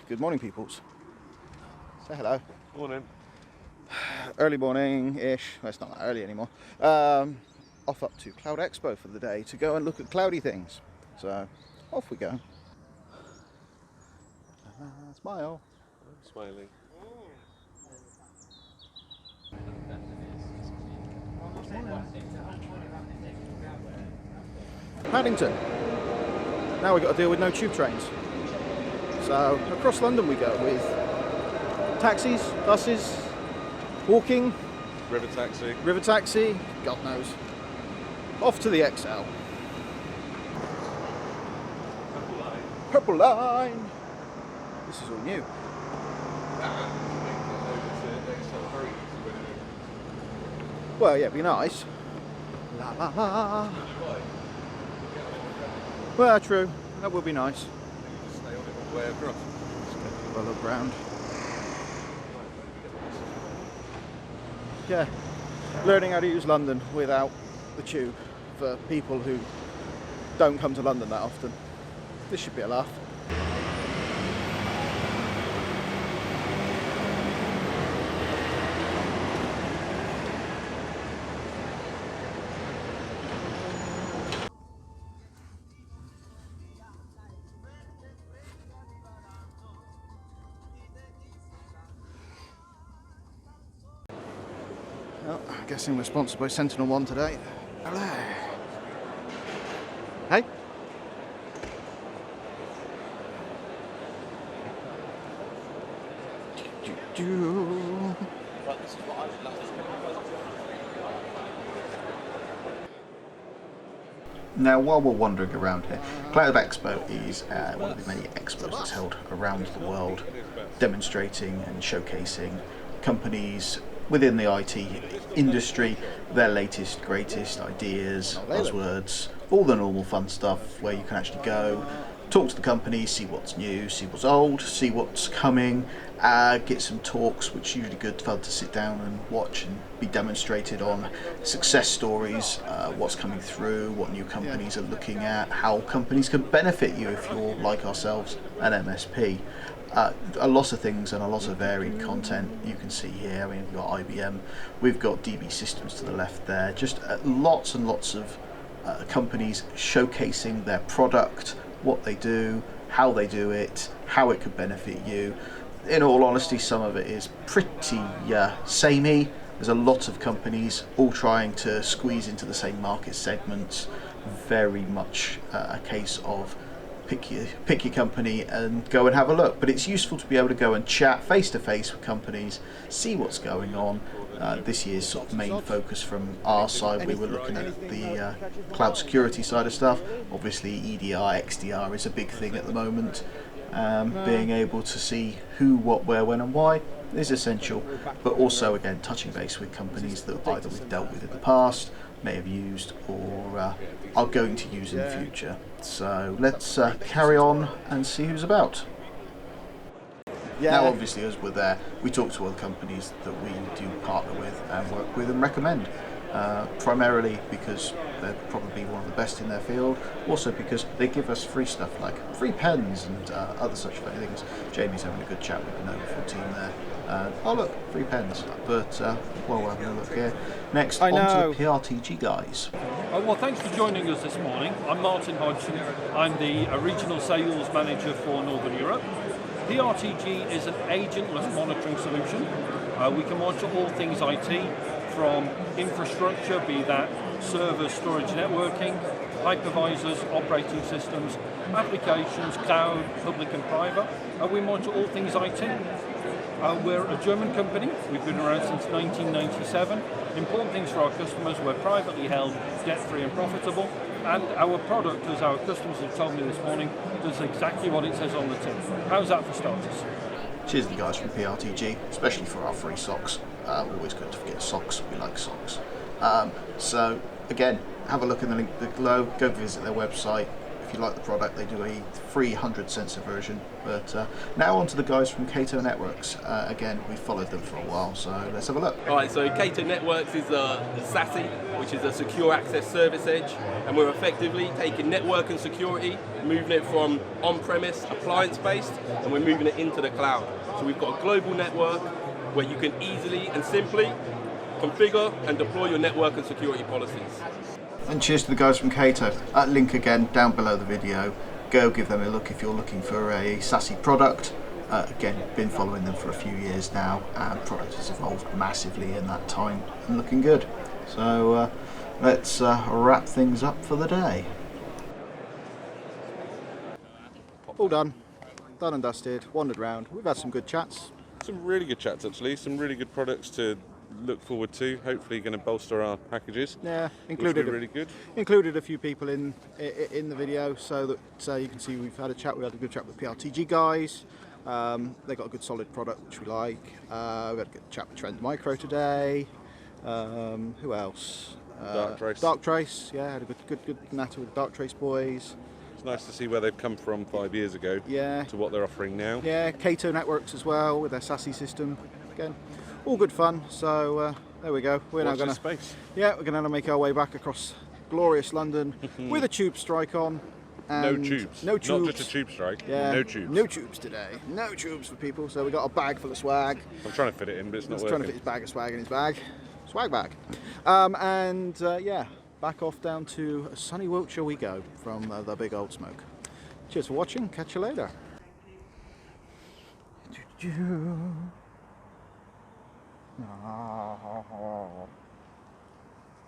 Good morning, peoples. Say hello. Morning. Early morning-ish. Well, it's not that early anymore. Off up to Cloud Expo for the day to go and look at cloudy things. So, off we go. Smile. I'm smiling. Paddington. Now we've got to deal with no tube trains. So, across London we go with taxis, buses, walking, River taxi. God knows. Off to the XL. Purple line. This is all new. Well, yeah, it'd be nice. La la la. Well, true. That would be nice. Stay on it all the way across. Well, look round. Yeah, learning how to use London without the tube for people who don't come to London that often. This should be a laugh. Well, I'm guessing we're sponsored by Sentinel-1 today. Hello. Hey. Now, while we're wandering around here, Cloud Expo is one of the many expos that's held around the world, demonstrating and showcasing companies within the IT industry, their latest, greatest ideas, buzzwords, all the normal fun stuff where you can actually go, talk to the company, see what's new, see what's old, see what's coming, get some talks, which is usually good fun to sit down and watch and be demonstrated on, success stories, what's coming through, what new companies are looking at, how companies can benefit you if you're like ourselves, an MSP. A lot of things and a lot of varied content you can see here. I mean, we've got IBM, we've got DB Systems to the left there, just lots and lots of companies showcasing their product, what they do, how they do it, how it could benefit you. In all honesty, some of it is pretty samey. There's a lot of companies all trying to squeeze into the same market segments. Very much a case of pick your company and go and have a look. But it's useful to be able to go and chat face to face with companies, see what's going on. This year's sort of main focus from our side, we were looking at the cloud security side of stuff. Obviously EDR, XDR is a big thing at the moment. Being able to see who, what, where, when and why is essential, but also again touching base with companies that either we've dealt with in the past, may have used, or are going to use in the future. So let's carry on and see who's about. Now obviously as we're there, we talk to other companies that we do partner with and work with and recommend. Primarily because they're probably one of the best in their field, also because they give us free stuff like free pens and other such things. Jamie's having a good chat with the Nova team there. Oh look, free pens. But while we're having a look here, next on to the PRTG guys. Well, thanks for joining us this morning. I'm Martin Hodgson. I'm the regional sales manager for Northern Europe. PRTG is an agentless monitoring solution. We can monitor all things IT, from infrastructure, be that server, storage, networking, hypervisors, operating systems, applications, cloud, public and private. We monitor all things IT. We're a German company. We've been around since 1997. Important things for our customers, we're privately held, debt-free and profitable. And our product, as our customers have told me this morning, does exactly what it says on the tin. How's that for starters? Cheers to the guys from PRTG, especially for our free socks. Always good to get socks, we like socks. So again, have a look in the link below, go visit their website. if you like the product, they do a free 100 sensor version. But now on to the guys from Cato Networks. Again, we followed them for a while, so let's have a look. Alright, so Cato Networks is a SASE, which is a secure access service edge, and we're effectively taking network and security, moving it from on-premise, appliance-based, and we're moving it into the cloud. So we've got a global network where you can easily and simply configure and deploy your network and security policies. And cheers to the guys from Cato. Link again down below the video. Go give them a look if you're looking for a SASE product. Again, been following them for a few years now, and product has evolved massively in that time and looking good. So let's wrap things up for the day. All done and dusted, wandered round. We've had some good chats. Some really good chats actually, some really good products to look forward to. Hopefully going to bolster our packages. Yeah, included really good. Included a few people in the video, so that you can see we've had a chat. We had a good chat with PRTG guys. They got a good solid product which we like. We had a good chat with Trend Micro today. Who else? Dark Trace. Yeah, had a good natter with Dark Trace boys. It's nice to see where they've come from 5 years ago to what they're offering now. Yeah, Cato Networks as well with their SASE system. Again, all good fun. So there we go. We're now going to make our way back across glorious London with a tube strike on. And no tubes. Not just a tube strike. Yeah, no tubes. No tubes today. No tubes for people. So we got a bag full of swag. I'm trying to fit it in, but it's not working. Trying to fit his bag of swag in his bag. Swag bag. Yeah. Back off down to sunny Wiltshire we go from the big old smoke. Cheers for watching, catch you later.